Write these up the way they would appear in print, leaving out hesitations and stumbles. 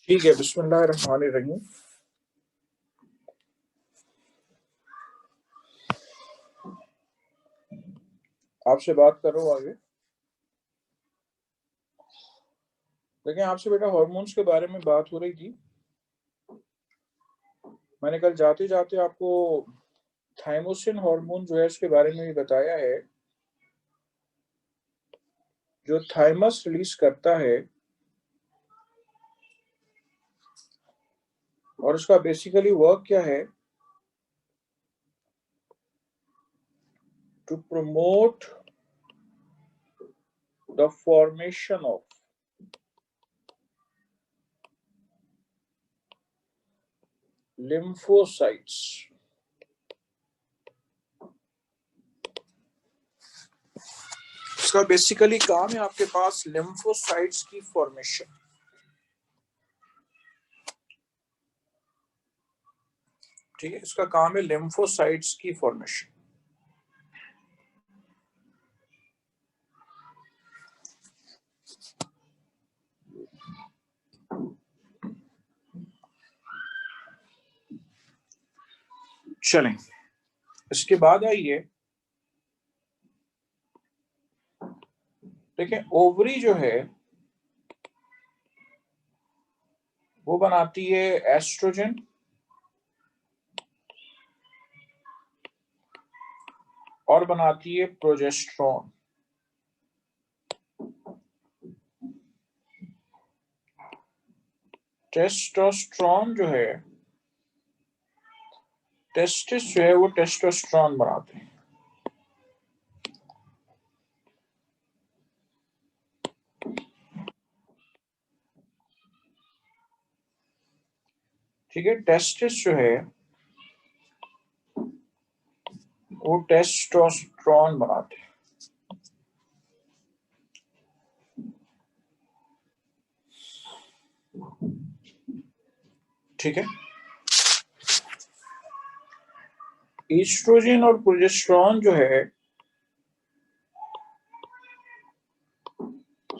ठीक है, बिस्मिल्लाहिर्रहमानिर्रहीम। आपसे बात कर रहा हूँ आगे। देखिए, आपसे बेटा हार्मोन्स के बारे में बात हो रही थी। मैंने कल जाते जाते आपको थाइमोसिन हार्मोन जो है इसके बारे में भी बताया है, जो थाइमस रिलीज करता है और उसका बेसिकली वर्क क्या है, to promote the formation of lymphocytes. इसका बेसिकली काम है आपके पास लिम्फोसाइट्स की फॉर्मेशन। ठीक है, इसका काम है लिम्फोसाइट्स की फॉर्मेशन। चलें, इसके बाद आइए, देखिए ओवरी जो है वो बनाती है एस्ट्रोजन और बनाती है प्रोजेस्टेरॉन। टेस्टोस्टेरोन जो है, टेस्टिस जो है वो टेस्टोस्टेरोन बनाते हैं। ठीक है, टेस्टिस जो है वो टेस्टोस्टेरोन बनाते हैं। ठीक है, ईस्ट्रोजन और प्रोजेस्टेरॉन जो है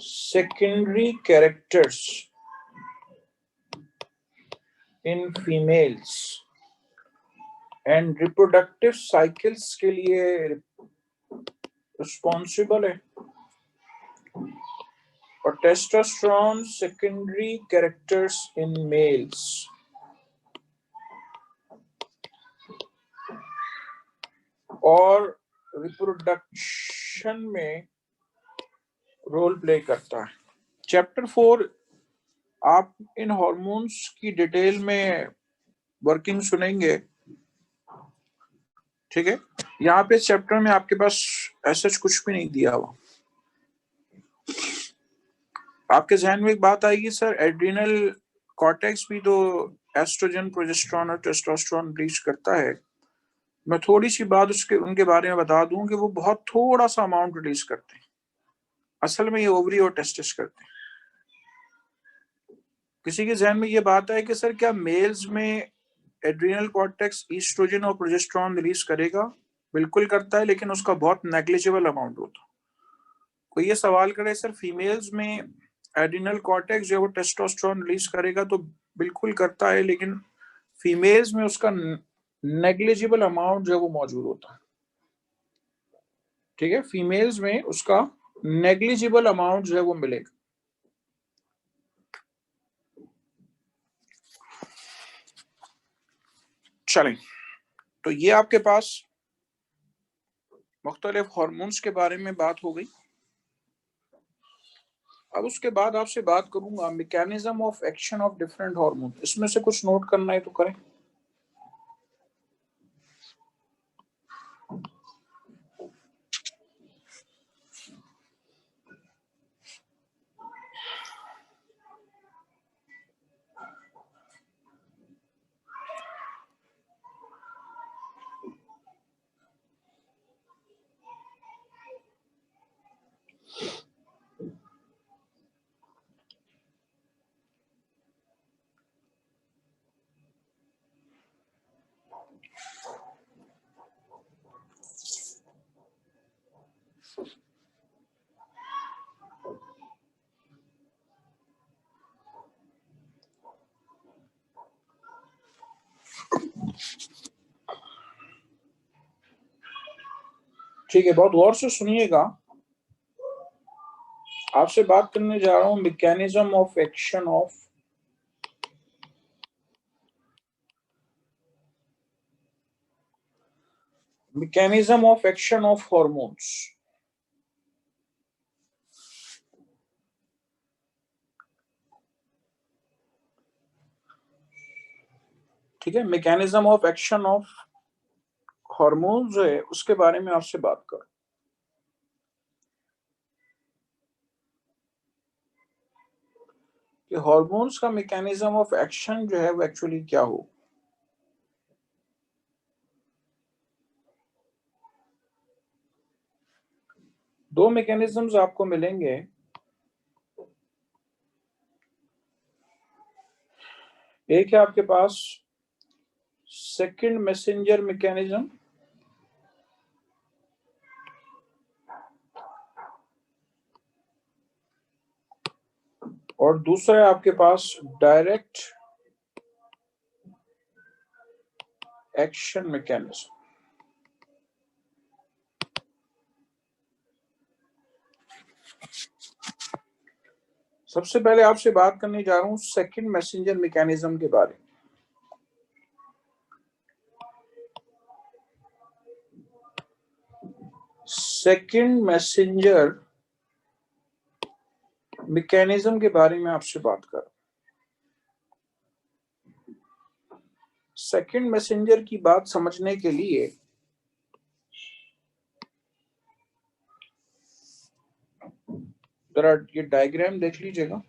secondary characters in females and reproductive cycles के लिए रिस्पॉन्सिबल है, और testosterone secondary characters in males और रिप्रोडक्शन में रोल प्ले करता है। चैप्टर 4 आप इन हार्मोन्स की डिटेल में वर्किंग सुनेंगे। ठीक है, यहाँ पे चैप्टर में आपके पास ऐसा कुछ भी नहीं दिया हुआ। आपके जहन में एक बात आएगी, सर एड्रिनल कॉर्टेक्स भी तो एस्ट्रोजन, प्रोजेस्टेरॉन और टेस्टोस्टेरोन रिलीज करता है। मैं थोड़ी सी बात उनके बारे में बता दूं कि वो बहुत थोड़ा सा अमाउंट रिलीज करते हैं। असल में ये ओवरी और टेस्टिस करते हैं। किसी के जहन में ये बात है कि सर क्या मेल्स में एड्रिनल कॉर्टेक्स ईस्ट्रोजन और प्रोजेस्टेरॉन रिलीज करेगा? बिल्कुल करता है, लेकिन उसका बहुत नेग्लिजिबल अमाउंट होता है। कोई ये सवाल करे सर फीमेल्स में एड्रिनल कॉर्टेक्स जो वो टेस्टोस्टेरोन रिलीज करेगा, तो बिल्कुल करता है, लेकिन फीमेल्स में उसका नेग्लिजिबल अमाउंट जो है वो मौजूद होता है। ठीक है, फीमेल्स में उसका नेग्लिजिबल अमाउंट जो है वो मिलेगा। चलें, तो ये आपके पास मुख्तलिफ हार्मोन्स के बारे में बात हो गई। अब उसके बाद आपसे बात करूंगा mechanism of action of different hormone. इसमें से कुछ नोट करना है तो करें। ठीक है, बहुत गौर से सुनिएगा। आपसे बात करने जा रहा हूं mechanism of action of hormones. ठीक है, mechanism of action of hormone जो है उसके बारे में आपसे बात करूं। कि हार्मोन्स का मैकेनिज्म ऑफ एक्शन जो है वो एक्चुअली क्या हो। दो मैकेनिज्म्स आपको मिलेंगे। एक है आपके पास सेकंड मैसेंजर मैकेनिज्म, और दूसरा है आपके पास डायरेक्ट एक्शन मैकेनिज्म। सबसे पहले आपसे बात करने जा रहा हूं सेकंड मैसेंजर मैकेनिज्म के बारे में। सेकंड मैसेंजर मैकेनिज्म के बारे में आपसे बात कर। सेकंड मैसेंजर की बात समझने के लिए जरा ये डायग्राम देख लीजिएगा।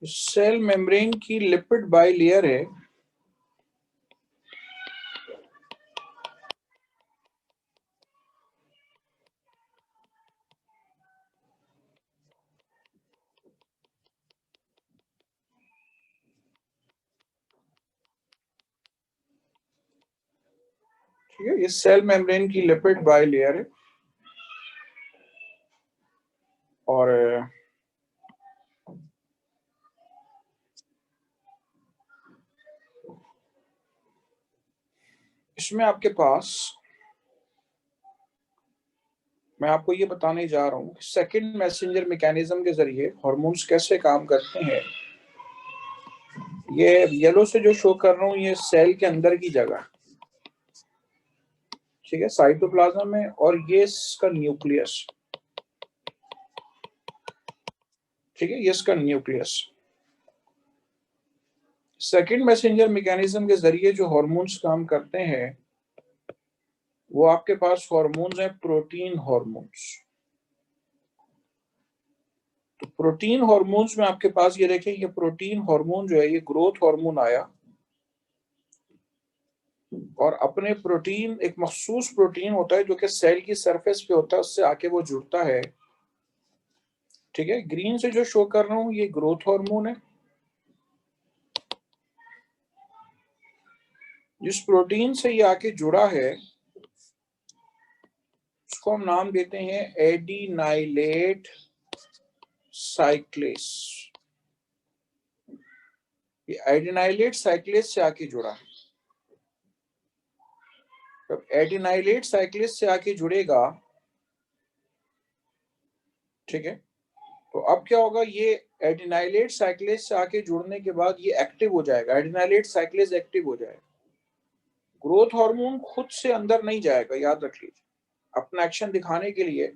सेल मेम्ब्रेन की लिपिड बाइलेयर है। ठीक है, ये सेल मेम्ब्रेन की लिपिड बाइलेयर है। और इसमें आपके पास मैं आपको ये बताने जा रहा हूं कि सेकंड मैसेंजर मैकेनिज्म के जरिए हार्मोन्स कैसे काम करते हैं। ये येलो से जो शो कर रहा हूं ये सेल के अंदर की जगह, ठीक है, साइटोप्लाज्म में, और ये इसका न्यूक्लियस। ठीक है, ये इसका न्यूक्लियस। सेकंड मैसेंजर मैकेनिज्म के जरिए जो हार्मोन्स काम करते हैं वो आपके पास हार्मोन्स हैं प्रोटीन हार्मोन्स। तो प्रोटीन हार्मोन्स में आपके पास ये देखें, ये प्रोटीन हार्मोन जो है ये ग्रोथ हार्मोन आया और अपने प्रोटीन, एक मखसूस प्रोटीन होता है जो कि सेल की सरफेस पे होता है, उससे आके वो जुड़ता है। ठीक है, ग्रीन से जो शो कर रहा हूं ये ग्रोथ हार्मोन है। जिस प्रोटीन से ये आके जुड़ा है उसको हम नाम देते हैं एडिनाइलेट साइक्लेस। ये एडिनाइलेट साइक्लेस से आके जुड़ा है। जब एडिनाइलेट साइक्लेस से आके जुड़ेगा, ठीक है, तो अब क्या होगा, ये एडिनाइलेट साइक्लेस से आके जुड़ने के बाद ये एक्टिव हो जाएगा, एडिनाइलेट साइक्लेस एक्टिव हो जाएगा। ग्रोथ हार्मोन खुद से अंदर नहीं जाएगा, याद रख लीजिए। अपना एक्शन दिखाने के लिए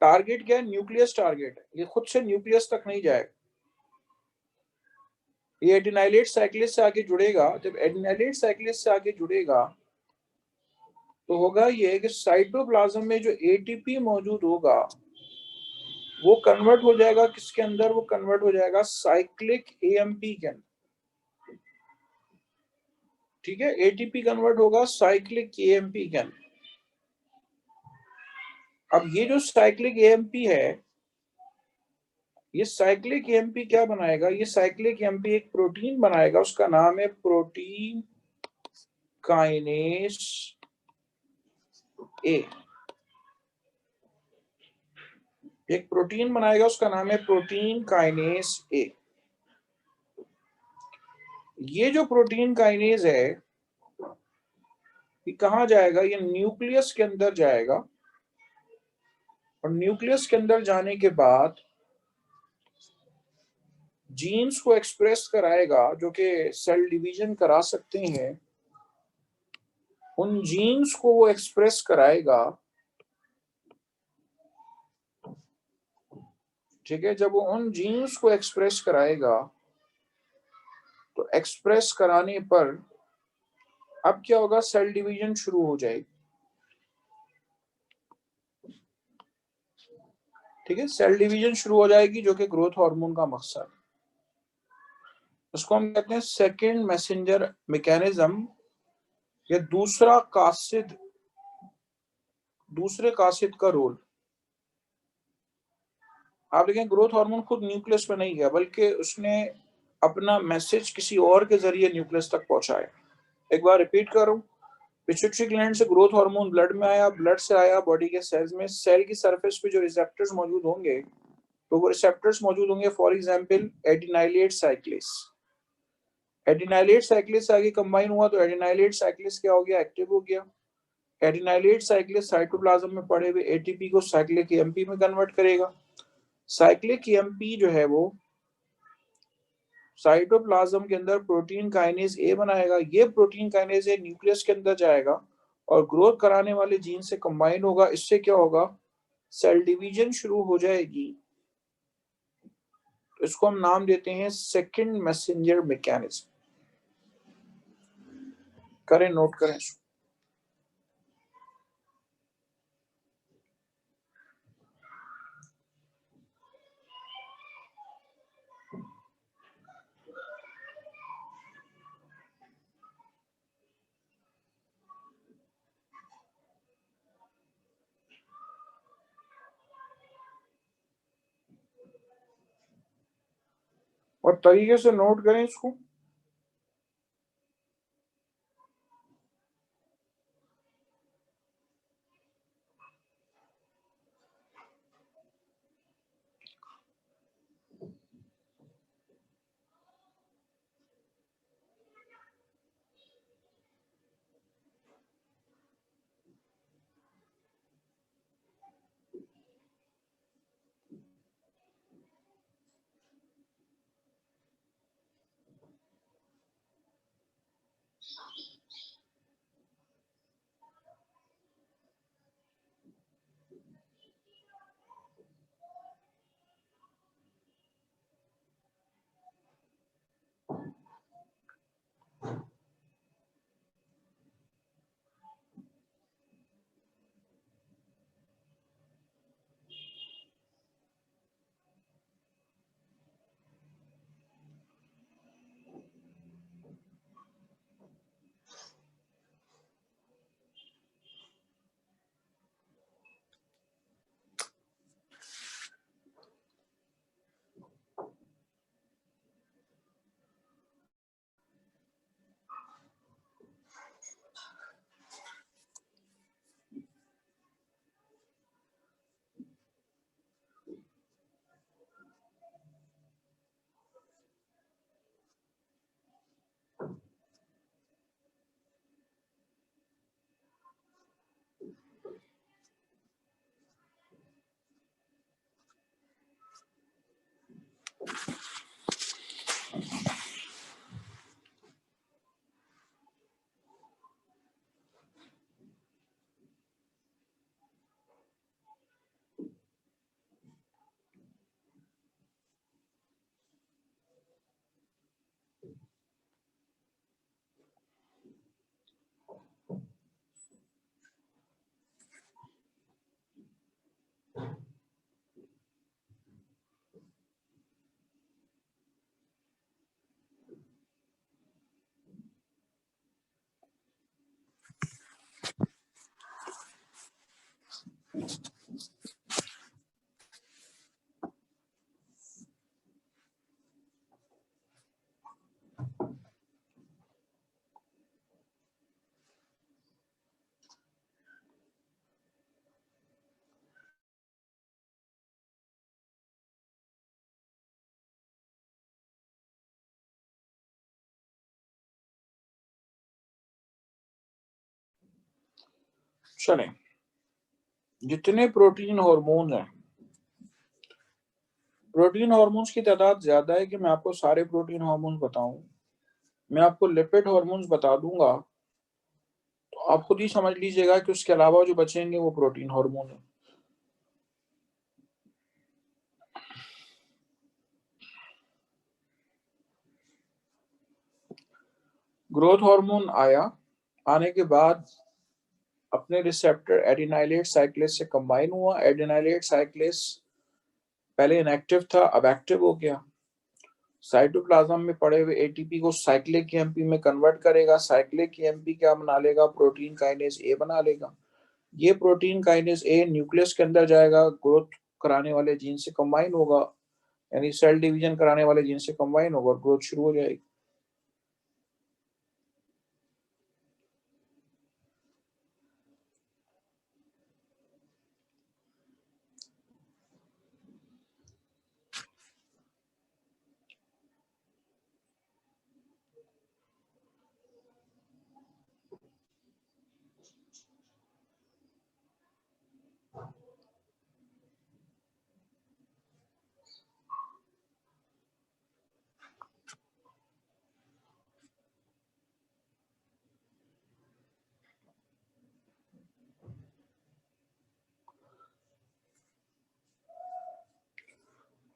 टारगेट क्या है, न्यूक्लियस टारगेट है, ये खुद से न्यूक्लियस तक नहीं जाएगा। ये एडिनाइलेट साइक्लेस से आके जुड़ेगा। जब एडिनाइलेट साइक्लेस से आके जुड़ेगा तो होगा ये कि साइटोप्लाज्म में जो एटीपी मौजूद होगा वो कन्वर्ट हो जाएगा किसके अंदर, वो कन्वर्ट हो जाएगा साइक्लिक एएमपी के अंदर। ठीक है, एटीपी कन्वर्ट होगा साइक्लिक एएमपी के अंदर। अब ये जो साइक्लिक एएमपी है ये साइक्लिक एएमपी क्या बनाएगा? ये साइक्लिक एएमपी एक प्रोटीन बनाएगा, उसका नाम है प्रोटीन काइनेस ए। एक प्रोटीन बनाएगा, उसका नाम है प्रोटीन काइनेस ए। ये जो प्रोटीन काइनेज है ये कहाँ जाएगा? ये न्यूक्लियस के अंदर जाएगा, और न्यूक्लियस के अंदर जाने के बाद जीन्स को एक्सप्रेस कराएगा जो कि सेल डिवीजन करा सकते हैं। उन जीन्स को वो एक्सप्रेस कराएगा, ठीक है। जब वो उन जीन्स को एक्सप्रेस कराएगा तो एक्सप्रेस कराने पर अब क्या होगा? सेल डिवीजन शुरू हो जाएगी, ठीक है। सेल डिवीजन शुरू हो जाएगी जो कि ग्रोथ हार्मोन का मकसद है। उसको हम कहते हैं सेकेंड मैसेंजर मैकेनिज्म, या दूसरे कासिद का रोल। आप देखें ग्रोथ हार्मोन खुद न्यूक्लियस में नहीं गया, बल्कि उसने अपना मैसेज किसी और के जरिए न्यूक्लियस तक पहुंचाया। एक बार रिपीट कर रहा हूं, पिट्यूटरी ग्लैंड से ग्रोथ हार्मोन ब्लड में आया, ब्लड से आया बॉडी के सेल्स में। सेल की सरफेस पे जो रिसेप्टर्स मौजूद होंगे, तो वो रिसेप्टर्स मौजूद होंगे for example adenylate cyclase. Adenylate cyclase आगे कंबाइन हुआ तो एडिनाइलेट साइक्लेस क्या हो गया? एक्टिव हो गया। एडिनाइलेट साइक्लेस साइटोप्लाज्म में पड़े हुए एटीपी को साइक्लिक एएमपी में कन्वर्ट करेगा। साइक्लिक एएमपी जो है वो साइटोप्लाज्म के अंदर प्रोटीन काइनेज ए बनाएगा। ये प्रोटीन काइनेज ए न्यूक्लियस के अंदर जाएगा और ग्रोथ कराने वाले जीन से कंबाइन होगा। इससे क्या होगा? सेल डिवीजन शुरू हो जाएगी। तो इसको हम नाम देते हैं सेकंड मैसेंजर मैकेनिज्म। करें, नोट करें इसको। और तरीके से नोट करें इसको। चलें, जितने प्रोटीन हार्मोन हैं, प्रोटीन हार्मोन्स की तादाद ज्यादा है कि मैं आपको सारे प्रोटीन हार्मोन्स बताऊं। मैं आपको लिपिड हार्मोन्स बता दूंगा तो आप खुद ही समझ लीजिएगा कि उसके अलावा जो बचेंगे वो प्रोटीन हार्मोन है। ग्रोथ हार्मोन आने के बाद अपने रिसेप्टर एडिनाइलेट साइक्लेस से कंबाइन हुआ। एडिनाइलेट साइक्लेस पहले इनएक्टिव था, अब एक्टिव हो गया। साइटोप्लाज्म में पड़े हुए एटीपी को साइक्लिक ईएमपी में कन्वर्ट करेगा। साइक्लिक ईएमपी क्या बना लेगा? प्रोटीन काइनेज ए बना लेगा। ये प्रोटीन काइनेज ए न्यूक्लियस के अंदर जाएगा, ग्रोथ कराने वाले जीन से कंबाइन होगा, यानी सेल डिवीजन कराने वाले जीन से कंबाइन होगा और ग्रोथ शुरू हो जाएगी।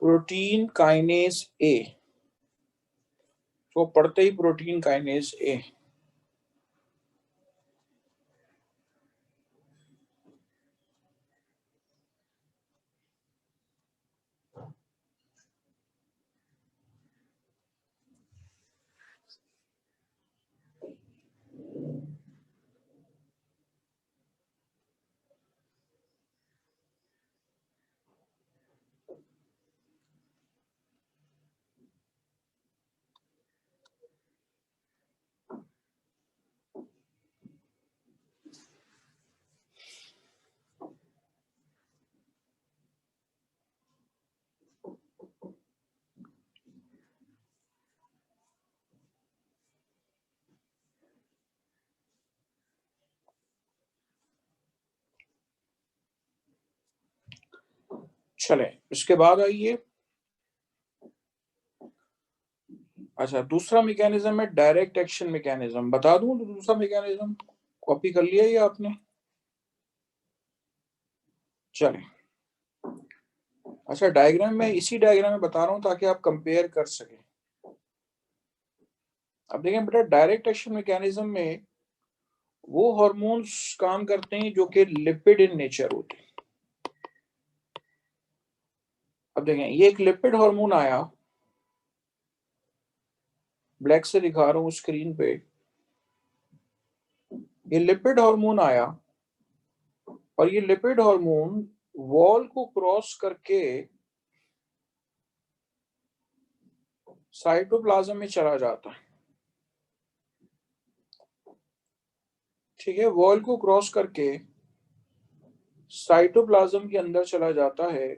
प्रोटीन काइनेज ए, तो पढ़ते ही प्रोटीन काइनेज ए। चले, इसके बाद आइए, अच्छा दूसरा मैकेनिज्म है डायरेक्ट एक्शन मैकेनिज्म। बता दूं तो दूसरा मैकेनिज्म कॉपी कर लिया ये आपने? चले, अच्छा डायग्राम में, इसी डायग्राम में बता रहा हूं ताकि आप कंपेयर कर सकें। अब देखें बेटा, डायरेक्ट एक्शन मैकेनिज्म में वो हार्मोन्स काम करते हैं जो कि लिपिड इन नेचर होते हैं। अब देखें, ये एक लिपिड हार्मोन आया, ब्लैक से दिखा रहा हूं स्क्रीन पे। ये लिपिड हार्मोन आया और ये लिपिड हार्मोन वॉल को क्रॉस करके साइटोप्लाज्म में चला जाता है। ठीक है, वॉल को क्रॉस करके साइटोप्लाज्म के अंदर चला जाता है।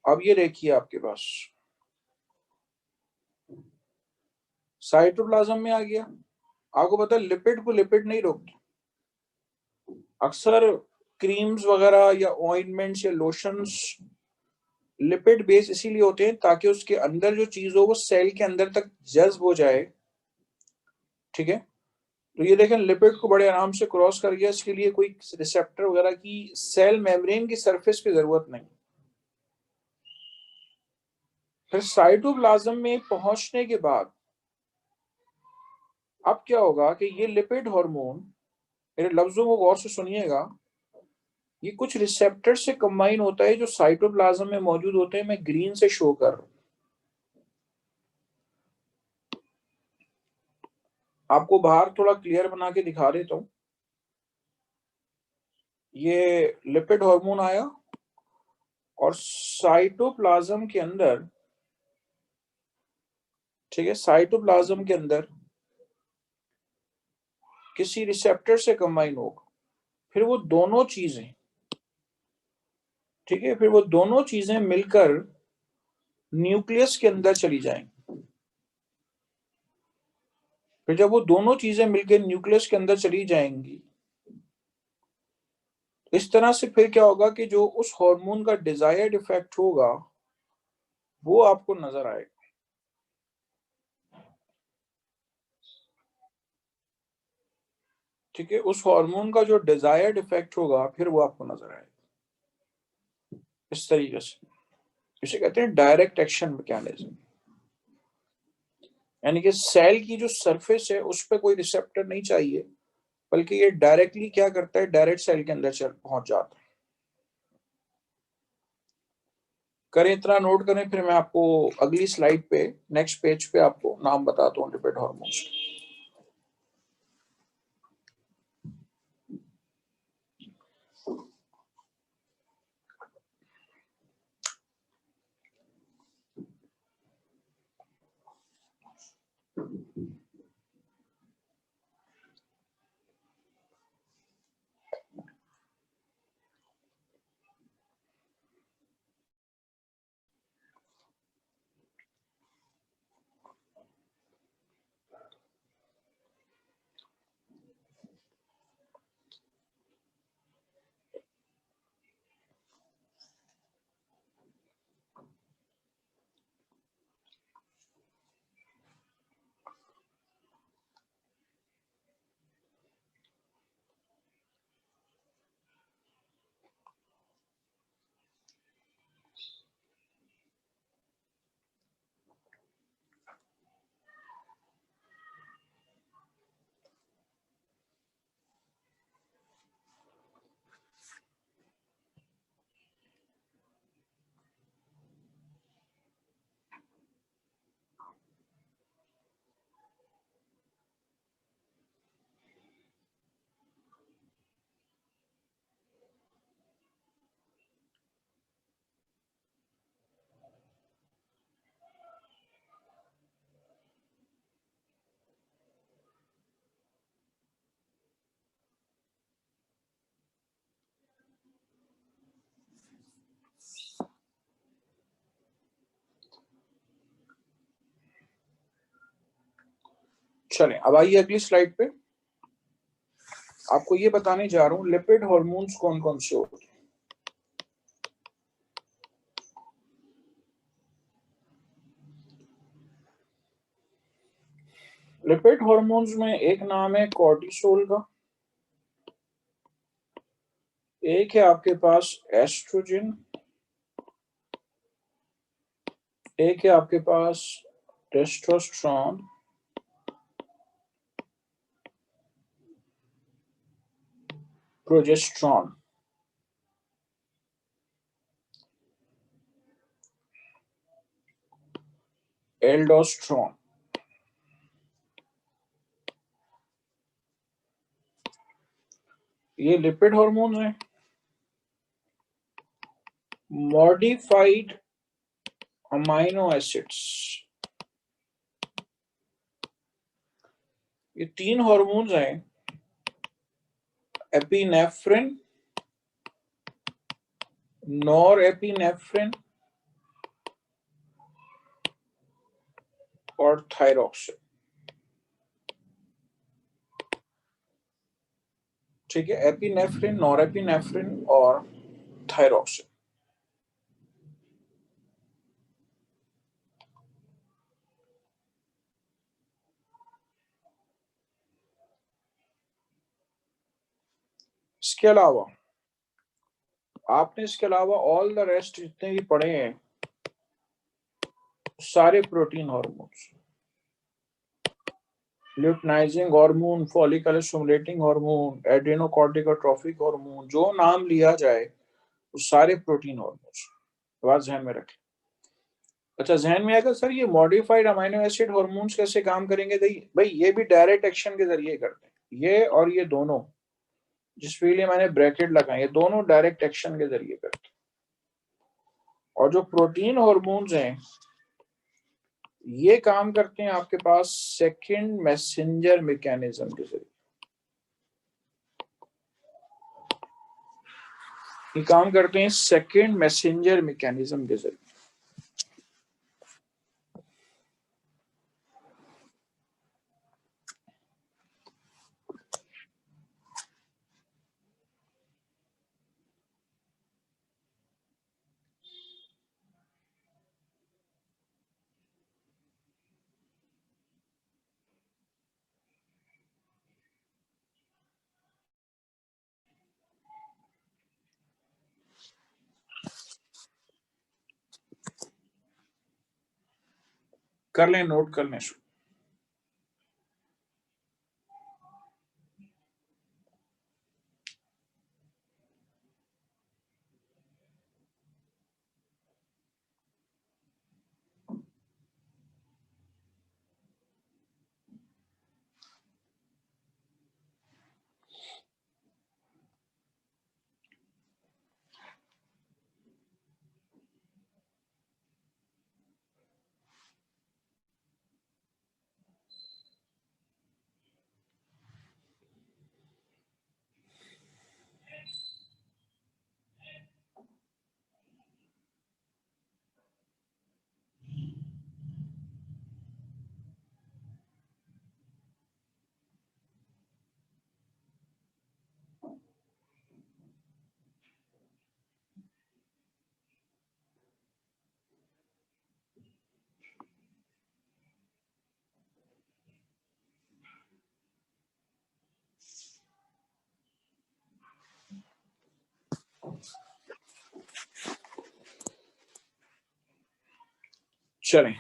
अब ये देखिए आपके पास साइटोप्लाज्म में आ गया। आपको पता है लिपिड को लिपिड नहीं रोकते। अक्सर क्रीम्स वगैरह या ऑइंटमेंट्स या लोशंस लिपिड बेस इसीलिए होते हैं ताकि उसके अंदर जो चीज हो वो सेल के अंदर तक जज्ब हो जाए। ठीक है, तो ये देखें लिपिड को बड़े आराम से क्रॉस कर गया। इसके लिए कोई रिसेप्टर वगैरह की सेल मेम्ब्रेन की सरफेस की जरूरत नहीं। फिर साइटोप्लाज्म में पहुंचने के बाद अब क्या होगा कि ये लिपिड हार्मोन, मेरे लफ्जों को गौर से सुनिएगा, ये कुछ रिसेप्टर से कंबाइन होता है जो साइटोप्लाज्म में मौजूद होते हैं। मैं ग्रीन से शो कर रहा हूं, आपको बाहर थोड़ा क्लियर बना के दिखा देता हूं। ये लिपिड हार्मोन आया और साइटोप्लाज्म के अंदर, ठीक है, साइटोप्लाज्म के अंदर किसी रिसेप्टर से कंबाइन होगा। फिर वो दोनों चीजें, ठीक है, फिर वो दोनों चीजें मिलकर न्यूक्लियस के अंदर चली जाएंगी। फिर जब वो दोनों चीजें मिलकर न्यूक्लियस के अंदर चली जाएंगी, इस तरह से फिर क्या होगा कि जो उस हार्मोन का डिजायर्ड इफेक्ट होगा वो आपको नजर आएगा। ठीक है, उस हार्मोन का जो डिजायर्ड इफेक्ट होगा फिर वो आपको नजर आएगा इस तरीके से। इसे कहते हैं डायरेक्ट एक्शन मैकेनिज्म। यानी कि सेल की जो सरफेस है उस पर कोई रिसेप्टर नहीं चाहिए, बल्कि ये डायरेक्टली क्या करता है, डायरेक्ट सेल के अंदर चल पहुंच जाता है। करें इतना नोट करें, फिर मैं आपको अगली स्लाइड पे, नेक्स्ट पेज पे आपको नाम बताता हूँ लिपिड हार्मोन्स के। चलें अब आइए अगली स्लाइड पे। आपको ये बताने जा रहा हूं लिपिड हार्मोन्स कौन कौन से होते हैं। लिपिड हार्मोन्स में एक नाम है कॉर्टिसोल का, एक है आपके पास एस्ट्रोजन, एक है आपके पास टेस्टोस्टेरोन, प्रोजेस्टेरोन। एल्डोस्टेरोन। ये लिपिड हार्मोन्स हैं। मॉडिफाइड अमाइनो एसिड्स, ये तीन हार्मोन्स हैं, एपिनेफ्रिन, नॉरएपिनेफ्रिन और थायरॉक्सिन। ठीक है, एपिनेफ्रिन, नॉरएपिनेफ्रिन और थायरॉक्सिन। इसके अलावा आपने इसके अलावा ऑल द रेस्ट जितने भी पढ़े हैं सारे protein hormones, luteinizing hormone, follicle stimulating hormone, adrenocorticotrophic hormone, जो नाम लिया जाए वो सारे प्रोटीन हार्मोन्स। बात ध्यान में रखें। अच्छा, जहन में आएगा सर ये मॉडिफाइड अमीनो एसिड हार्मोन्स कैसे काम करेंगे? भाई ये भी डायरेक्ट एक्शन के जरिए करते हैं, ये और ये दोनों, जिसके लिए मैंने ब्रैकेट लगाए, ये दोनों डायरेक्ट एक्शन के जरिए करते हैं। और जो प्रोटीन हार्मोन्स हैं ये काम करते हैं आपके पास सेकंड मैसेंजर मैकेनिज्म के जरिए। ये काम करते हैं सेकंड मैसेंजर मैकेनिज्म के जरिए। कर लें, नोट कर लें। चलें,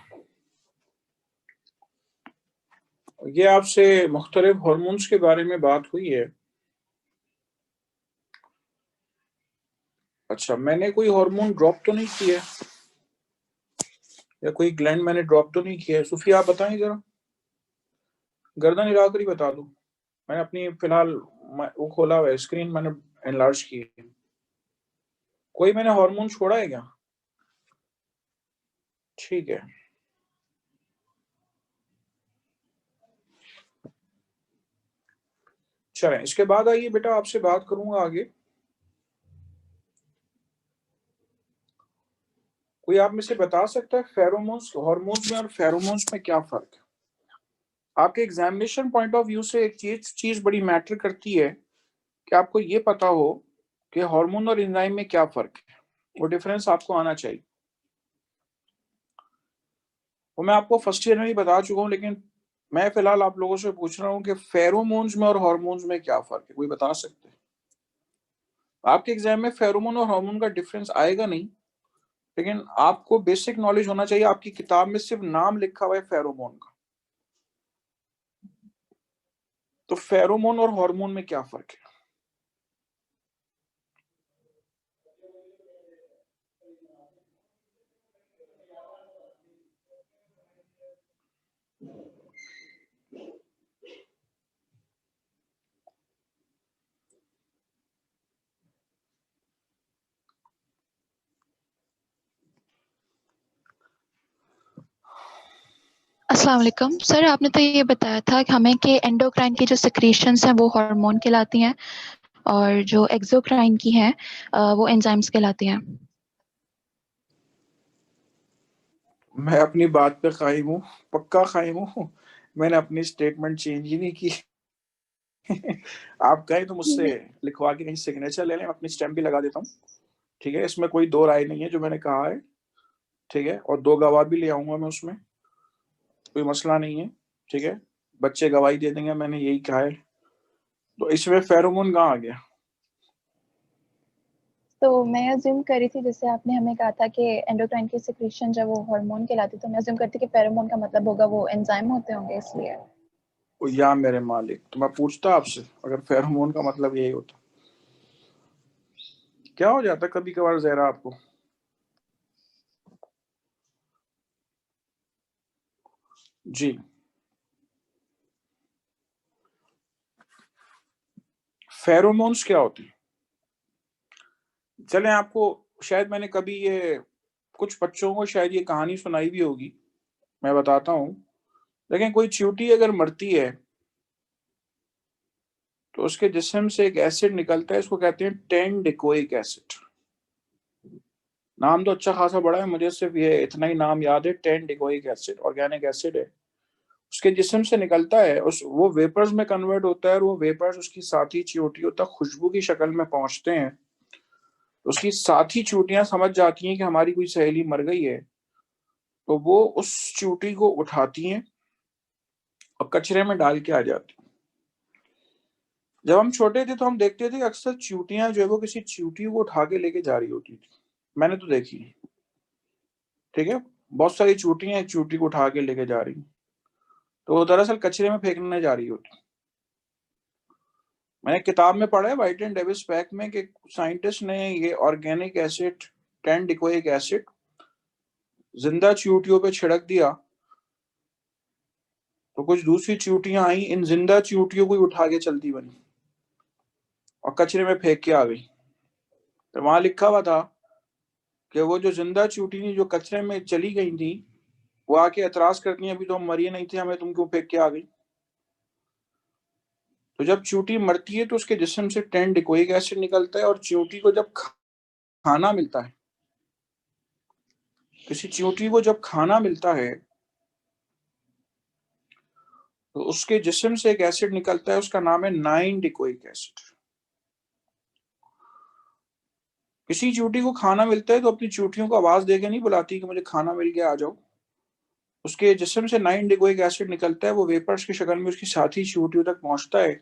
ये आपसे मुख्तलिफ हार्मोन्स के बारे में बात हुई है। अच्छा, मैंने कोई हार्मोन ड्रॉप तो नहीं किया या कोई ग्लैंड मैंने ड्रॉप तो नहीं किया है? सुफिया आप बताएं जरा, गर्दन हिलाकर ही बता दूं। मैंने अपनी फिलहाल वो खोला हुआ है स्क्रीन, मैंने एनलार्ज की है। कोई मैंने हार्मोन छोड़ा है क्या? ठीक है। चलें, इसके बाद आइए बेटा आपसे बात करूंगा आगे। कोई आप में से बता सकता है फेरोमोन्स, हार्मोन्स में और फेरोमोन्स में क्या फर्क है? आपके एग्जामिनेशन पॉइंट ऑफ व्यू से एक चीज बड़ी मैटर करती है कि आपको ये पता हो कि हार्मोन और एंजाइम में क्या फर्क है। वो डिफरेंस आपको आना चाहिए। वो मैं आपको फर्स्ट ईयर में ही बता चुका हूँ, लेकिन मैं फिलहाल आप लोगों से पूछ रहा हूँ कि फेरोमोन्स में और हार्मोन्स में क्या फर्क है, कोई बता सकते हैं? आपके एग्जाम में फेरोमोन और हार्मोन का डिफरेंस आएगा नहीं, लेकिन आपको बेसिक नॉलेज होना चाहिए। आपकी किताब में सिर्फ नाम लिखा हुआ है फेरोमोन का, तो फेरोमोन और हार्मोन में क्या फर्क है? अस्सलाम वालेकुम सर, आपने तो ये बताया था कि हमें कि एंडोक्राइन की जो सिक्रीशंस हैं वो हार्मोन कहलाती हैं और जो एक्सोक्राइन की हैं वो एंजाइम्स कहलाती हैं। मैं अपनी बात पे कायम हूँ, पक्का कायम हूँ। मैंने अपनी स्टेटमेंट चेंज ही नहीं की। आप कहें तो मुझसे लिखवा के कहीं सिग्नेचर ले लें, अपनी स्टैम्प भी लगा देता हूँ। ठीक है, इसमें कोई दो राय नहीं है जो मैंने कहा है। ठीक है, और दो गवाह भी ले आऊंगा मैं, उसमें कोई मसला नहीं है। ठीक है, बच्चे गवाही दे देंगे मैंने यही कहा है। तो इसमें फेरोमोन कहाँ आ गया? तो मैं अज्यूम करी थी, जैसे आपने हमें कहा था कि एंडोक्राइन की सिक्रीशन जब वो हार्मोन कहलाती, तो मैं अज्यूम करती कि फेरोमोन का मतलब होगा वो एंजाइम होते होंगे, इसलिए। ओ या मेरे मालिक, तो मैं पूछता आपसे, अगर फेरोमोन का मतलब यही होता। क्या हो जाता कभी कभार जहरा आपको? जी, फेरोमोन्स क्या होते हैं? चलें, आपको शायद मैंने कभी ये, कुछ बच्चों को शायद ये कहानी सुनाई भी होगी, मैं बताता हूँ। लेकिन कोई चींटी अगर मरती है तो उसके जिस्म से एक एसिड निकलता है, इसको कहते हैं 10 डिकोइक एसिड। नाम तो अच्छा खासा बड़ा है, मुझे सिर्फ ये इतना ही नाम याद है, 10 डिकोइक एसिड, ऑर्गेनिक एसिड है। उसके जिस्म से निकलता है, उस वो वेपर्स में कन्वर्ट होता है, और वो वेपर्स उसकी साथी चींटियों तक खुशबू की शक्ल में पहुंचते हैं। तो उसकी साथी चींटियां समझ जाती हैं कि हमारी कोई सहेली मर गई है, तो वो उस चींटी को उठाती हैं और कचरे में डाल के आ जाती हैं। जब हम छोटे थे तो हम देखते थे कि अक्सर चींटियां जो है वो किसी चींटी को उठा के लेके जा रही होती थी। मैंने तो देखी है। ठीक है, बहुत सारी चूटियां एक चूटी को उठा के लेके जा रही, तो वो दरअसल कचरे में फेंकने जा रही होती। मैंने किताब में पढ़ा है वाइट एंड डेविस पैक में कि साइंटिस्ट ने ये ऑर्गेनिक एसिड 10 डिकोइक एसिड जिंदा चींटियों पे छिड़क दिया, तो कुछ दूसरी चींटियां आई, इन जिंदा चींटियों को ही उठा के चलती बनी और कचरे में फेंक के आ गई। तो वहां लिखा हुआ था कि वो जो जिंदा चींटी जो कचरे में चली गई थी, वो आके एतराज करती हैं, अभी तो हम मरी नहीं थे, हमें तुम क्यों फेंक के आ गई। तो जब चींटी मरती है तो उसके जिस्म से 10 डिकोइक एसिड निकलता है, और चींटी को जब खाना मिलता है, किसी चींटी को जब खाना मिलता है तो उसके जिस्म से एक एसिड निकलता है, उसका नाम है 9 डिकोइक एसिड। किसी चींटी को खाना मिलता है तो अपनी चींटियों को आवाज देके नहीं बुलाती कि मुझे खाना मिल गया आ जाओ, उसके जिस्म से 9 डिकोइक एसिड निकलता है, वो वेपर्स की शक्ल में उसकी साथी चींटियों तक पहुंचता है।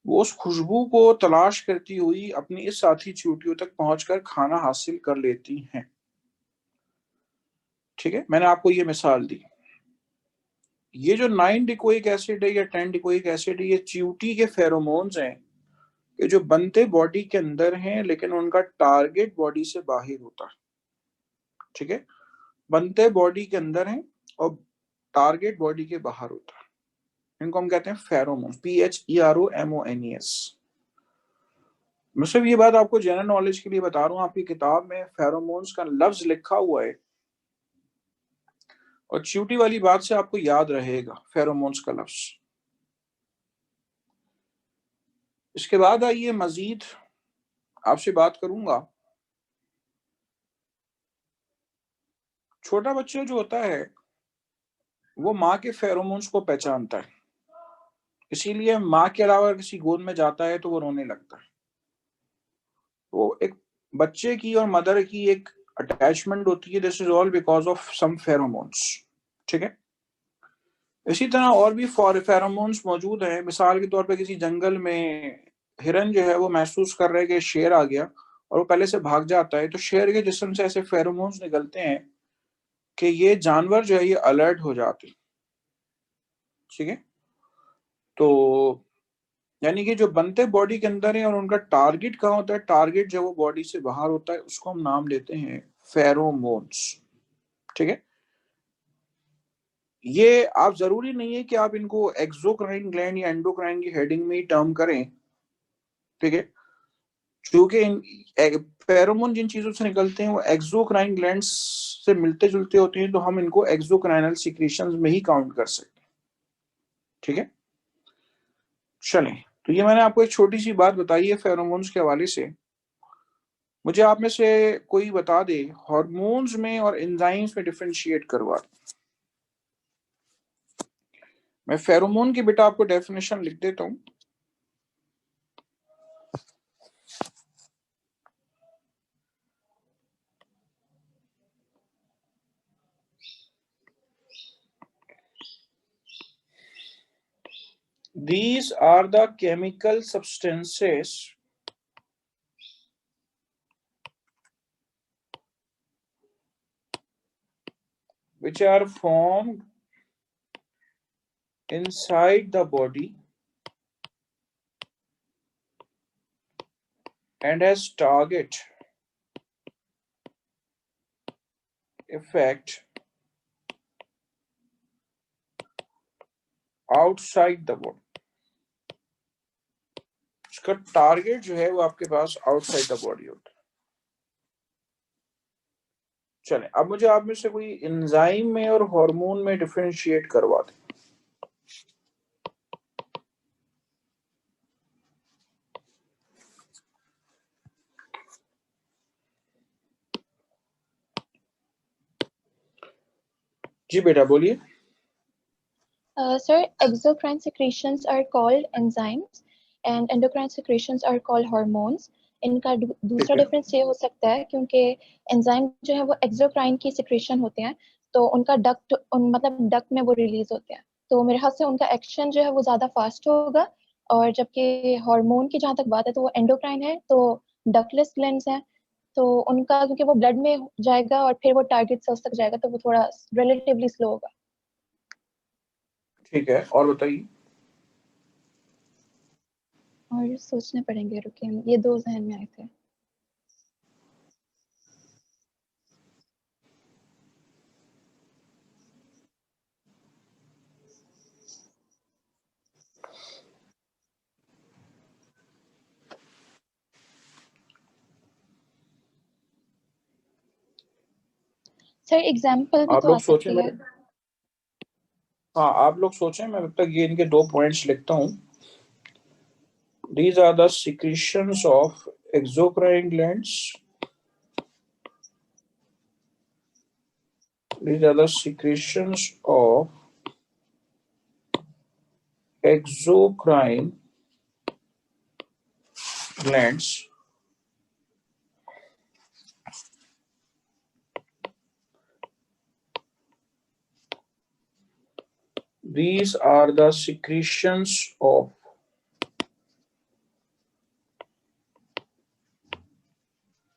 वो उस खुशबू को तलाश करती हुई अपनी इस साथी चींटियों तक पहुंचकर खाना हासिल कर लेती हैं। ठीक है, मैंने आपको ये मिसाल दी। ये जो 9 डिकोइक एसिड है या 10 डिकोइक एसिड है, ये चींटी के फेरोमोन्स हैं कि जो बनते बॉडी के अंदर हैं लेकिन उनका टारगेट बॉडी से बाहर होता है। ठीक है, बनते बॉडी के अंदर हैं और टारगेट बॉडी के बाहर होता है, इनको हम कहते हैं फेरोमोन्स, PHEROMONES। मैं सिर्फ ये बात आपको जनरल नॉलेज के लिए बता रहा हूँ, आपकी किताब में फेरोमोन्स का लफ्ज लिखा हुआ है, और चींटी वाली बात से आपको याद रहेगा फेरोमोन्स का लफ्ज। इसके बाद आइए मजीद आपसे बात करूंगा। छोटा बच्चा जो होता है वो माँ के फेरोमोन्स को पहचानता है, इसीलिए माँ के अलावा किसी गोद में जाता है तो वो रोने लगता है। तो एक बच्चे की और मदर की एक अटैचमेंट होती है, this is all because of some pheromones. ठीक है, इसी तरह और भी फेरोमोन्स मौजूद हैं। मिसाल के तौर पे किसी जंगल में हिरन जो है वो महसूस कर रहा है कि शेर आ गया और वो पहले से भाग जाता है, तो शेर के जिस्म से ऐसे फेरोमोन्स निकलते हैं कि ये जानवर जो है ये अलर्ट हो जाते हैं। ठीक है, तो यानी कि जो बनते बॉडी के अंदर है और उनका टारगेट कहाँ होता है, टारगेट जब वो बॉडी से बाहर होता है उसको हम नाम लेते हैं फेरोमोन्स। ठीक है, ये आप जरूरी नहीं है कि आप इनको एक्सोक्राइन ग्लैंड या एंडोक्राइन की हेडिंग में ही टर्म करें। ठीक है, क्योंकि फेरोमोन जिन चीजों से निकलते हैं वो एक्सोक्राइन ग्लैंड से मिलते जुलते होते हैं, तो हम इनको एक्सोक्राइनल सिक्रीशंस में ही काउंट कर सकते हैं। ठीक है, चलें, तो ये मैंने आपको एक छोटी सी बात बताई है फेरोमोन्स के हवाले से। मुझे आप में से कोई बता दे हार्मोन्स में और एंजाइम्स में डिफरेंशिएट करवा। मैं फेरोमोन की बेटा आपको डेफिनेशन लिख देता हूं। These are the chemical substances which are formed inside the body and has target effect outside the body। इसका टारगेट जो है वो आपके पास आउटसाइड द बॉडी होता है। चलें, अब मुझे आप में से कोई एंजाइम में और हार्मोन में डिफरेंशिएट करवा दे। जी बेटा बोलिए। Sir, exocrine secretions are called enzymes and endocrine secretions are called hormones. इनका दूसरा डिफरेंस ये हो सकता है क्योंकि एंजाइम जो है वो एक्सोक्राइन की सिक्रेशन होते हैं, तो उनका डक्ट मतलब डक्ट में वो रिलीज होते हैं, तो मेरे ख्याल से उनका एक्शन जो है वो ज़्यादा फास्ट होगा। और जबकि हार्मोन की जहाँ तक बात है तो वो एंडोक्राइन है, तो डक्टलेस ग्लैंड्स हैं, तो उनका क्योंकि वो ब्लड में जाएगा और फिर वो टारगेट सेल्स तक जाएगा, तो वो थोड़ा रिलेटिवली स्लो होगा। ठीक है, और बताइए। और सोचने पड़ेंगे, रुकिए, ये दो जहन में आए थे। सर एग्जाम्पल भी आप तो आ लोग सोचें, सकती है। हाँ आप लोग सोचें, मैं अब तक ये इनके 2 पॉइंट्स लिखता हूँ। These are the secretions of exocrine glands. These are the secretions of exocrine glands. These are the secretions of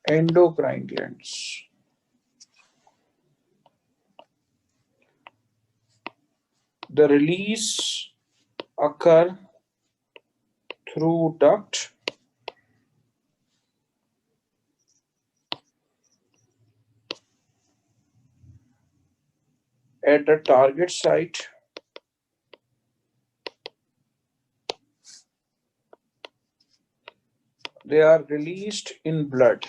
endocrine glands. The release occur through duct at the target site. They are released in blood.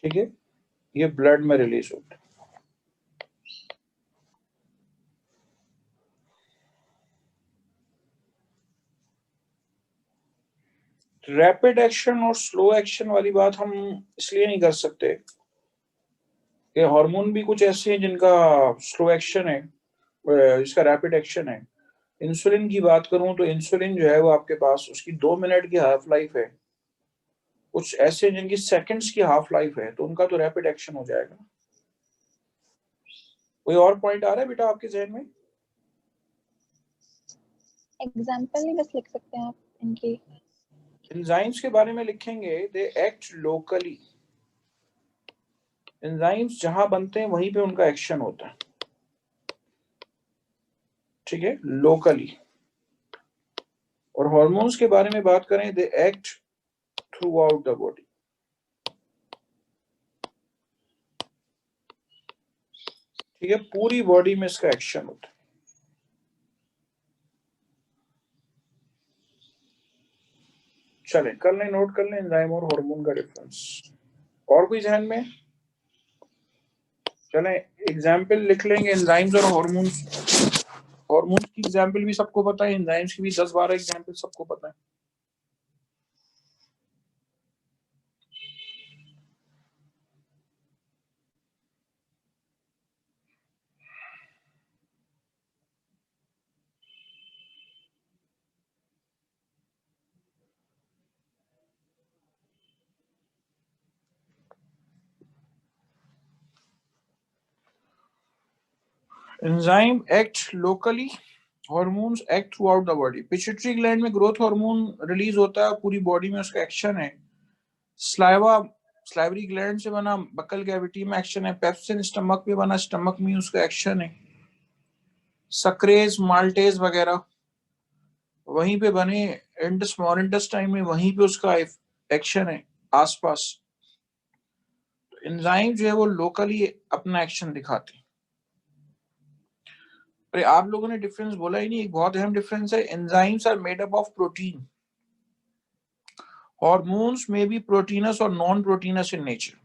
ठीक है, ये blood में release होता है। Rapid action और slow action वाली बात हम इसलिए नहीं कर सकते कि हार्मोन भी कुछ ऐसे हैं जिनका स्लो एक्शन है, जिसका रैपिड एक्शन है। इंसुलिन की बात करूं तो इंसुलिन जो है वो आपके पास उसकी 2 मिनट की हाफ लाइफ है, कुछ ऐसे जिनकी सेकंड्स की हाफ लाइफ है, तो उनका तो रैपिड एक्शन हो जाएगा। कोई और पॉइंट आ रहा है बेटा आपके जहन में? एग्जाम्पल नहीं बस लिख सकते हैं आप इनकी। एंजाइम्स के बारे में लिखेंगे, दे एक्ट लोकली। एंजाइम्स जहां बनते हैं वहीं पे उनका एक्शन होता है, ठीक है, लोकली। और हार्मोन्स के बारे में बात करें, they act through out the body. ठीक है, पूरी बॉडी में इसका एक्शन होता है। चलें कर लें, नोट कर लें एंजाइम और हार्मोन का डिफरेंस। और कोई जहन में? चलें एग्जाम्पल लिख लेंगे एंजाइम्स और हार्मोन्स। हार्मोन्स की एग्जाम्पल भी सबको पता है, एंजाइम्स की भी 10-12 एग्जाम्पल सबको पता है। Enzyme act locally, hormones act through out the body. Pituitary gland में ग्रोथ हार्मोन रिलीज होता है, पूरी बॉडी में उसका एक्शन है। स्लाइवरी ग्लैंड से बना बकल कैविटी में एक्शन है। पेप्सिन स्टमक में बना, स्टमक में उसका एक्शन है। सक्रेज, माल्टेज वगैरह वहीं पे बने, स्मॉल इंटेस्टाइन में, वहीं पे उसका एक्शन है आसपास। तो एंजाइम जो है वो लोकली अपना एक्शन दिखाते हैं। अरे आप लोगों ने डिफरेंस बोला ही नहीं, एक बहुत अहम डिफरेंस है। Enzymes are made up of protein, hormones में बी प्रोटीनस और non proteinous in nature.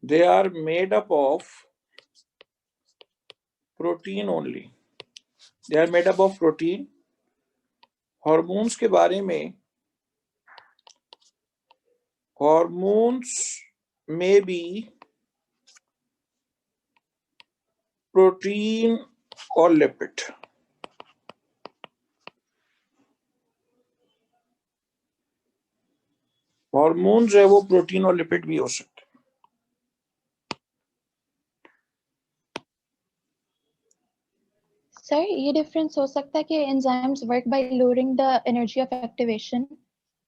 They are made up of protein only. They are made up of protein. Hormones के बारे में, हार्मोन्स में भी प्रोटीन और लिपिड। हार्मोन जो है वो प्रोटीन और लिपिड भी हो सकते हैं। सर ये डिफरेंस हो सकता है कि enzymes work by lowering the energy of activation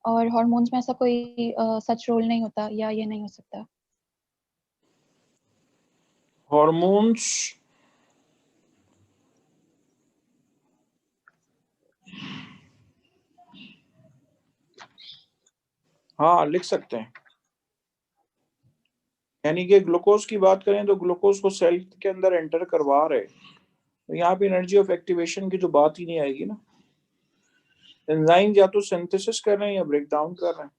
और हार्मोन्स में ऐसा कोई सच रोल नहीं होता, या ये नहीं हो सकता? हॉर्मोन्स हाँ लिख सकते हैं, यानी कि ग्लूकोज की बात करें तो ग्लूकोज को सेल के अंदर एंटर करवा रहे, तो यहाँ पे एनर्जी ऑफ एक्टिवेशन की जो बात ही नहीं आएगी ना। एंजाइम या तो सिंथेसिस कर रहे हैं या ब्रेक डाउन कर रहे हैं।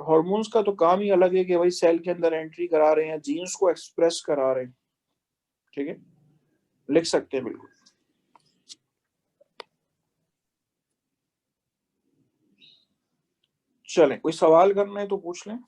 हार्मोन्स का तो काम ही अलग है कि भाई सेल के अंदर एंट्री करा रहे हैं, जीन्स को एक्सप्रेस करा रहे हैं। ठीक है, लिख सकते हैं बिल्कुल। चलें, कोई सवाल करना है तो पूछ लें।